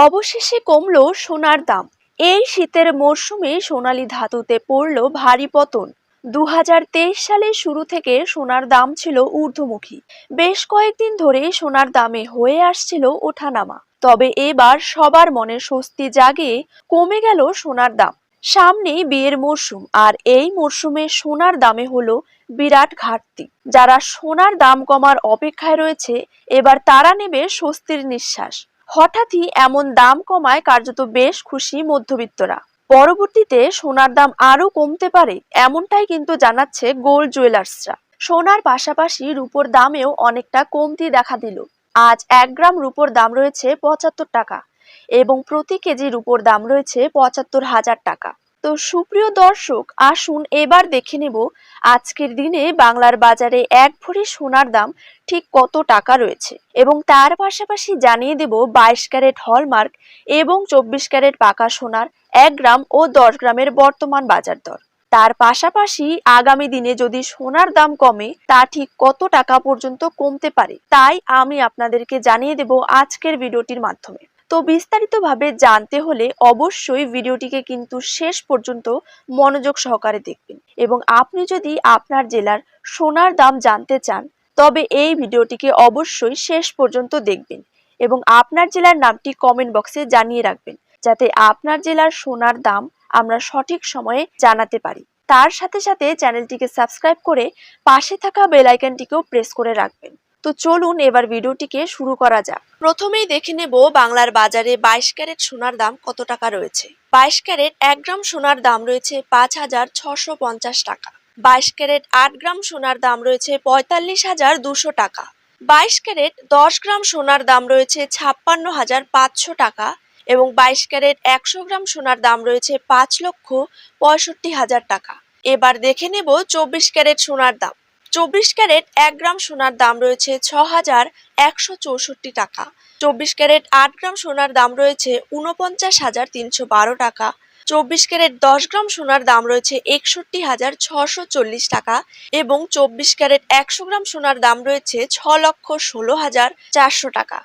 অবশেষে কমলো সোনার দাম। এই শীতের মরশুমে সোনালী ধাতুতে পড়ল ভারী পতন। 2023 সালের শুরু থেকে সোনার দাম ছিল ঊর্ধ্বমুখী। বেশ কয়েকদিন ধরে সোনার দামে হয়ে আসছিল ওঠানামা। তবে এবার সবার মনে স্বস্তি জাগিয়ে কমে গেল সোনার দাম। সামনেই বিয়ের মরশুম, আর এই মরশুমে সোনার দামে হলো বিরাট ঘাটতি। যারা সোনার দাম কমার অপেক্ষায় রয়েছে, এবার তারা নেবে স্বস্তির নিঃশ্বাস। হঠাৎই এমন দাম কমায় কার্যত বেশ খুশি মধ্যবিত্তরা। পরবর্তীতে সোনার দাম আরো কমতে পারে, এমনটাই কিন্তু জানাচ্ছে গোল্ড জুয়েলার্সরা। সোনার পাশাপাশি রূপোর দামেও অনেকটা কমতি দেখা দিল। আজ 1 গ্রাম রূপোর দাম রয়েছে 75 টাকা এবং প্রতি কেজি রূপোর দাম রয়েছে 75,000 টাকা। তো সুপ্রিয় দর্শক, আসুন এবার দেখে নেব আজকের দিনে বাংলার বাজারে 1 ভরি সোনার দাম ঠিক কত টাকা রয়েছে, এবং তার পাশাপাশি জানিয়ে দেব 22 ক্যারেট হলমার্ক এবং 24 ক্যারেট পাকা সোনার 1 গ্রাম ও 10 গ্রামের বর্তমান বাজার দর। তার পাশাপাশি আগামী দিনে যদি সোনার দাম কমে, তা ঠিক কত টাকা পর্যন্ত কমতে পারে, তাই আমি আপনাদেরকে জানিয়ে দেব আজকের ভিডিওটির মাধ্যমে। তো বিস্তারিতভাবে জানতে হলে অবশ্যই ভিডিওটিকে কিন্তু শেষ পর্যন্ত মনোযোগ সহকারে দেখবেন, এবং আপনি যদি আপনার জেলার সোনার দাম জানতে চান, তবে এই ভিডিওটিকে অবশ্যই শেষ পর্যন্ত দেখবেন এবং আপনার জেলার নামটি কমেন্ট বক্সে জানিয়ে রাখবেন, যাতে আপনার জেলার সোনার দাম আমরা সঠিক সময়ে জানাতে পারি। তার সাথে সাথে চ্যানেলটিকে সাবস্ক্রাইব করে পাশে থাকা বেল আইকনটিকেও প্রেস করে রাখবেন। তো চলুন এবার ভিডিওটিকে শুরু করা যাক। প্রথমেই দেখে নেব বাংলার বাজারে 22 ক্যারেট সোনার দাম কত টাকা রয়েছে। 22 ক্যারেট 1 গ্রাম সোনার দাম রয়েছে 5,650 টাকা। 22 ক্যারেট 8 গ্রাম সোনার দাম রয়েছে 45,200 টাকা। 22 ক্যারেট 10 গ্রাম সোনার দাম রয়েছে 56,500 টাকা এবং 22 ক্যারেট 100 গ্রাম সোনার দাম রয়েছে 5,65,000 টাকা। এবার দেখে নেব 24 ক্যারেট সোনার দাম। 24 ক্যারেট 1 গ্রাম সোনার দাম রয়েছে 6,164 টাকা। 24 ক্যারেট 8 গ্রাম সোনার দাম রয়েছে 49,312 টাকা। 24 ক্যারেট 10 গ্রাম সোনার দাম রয়েছে 61,640 টাকা এবং 24 ক্যারেট 100 গ্রাম সোনার দাম রয়েছে 6,16,400 টাকা।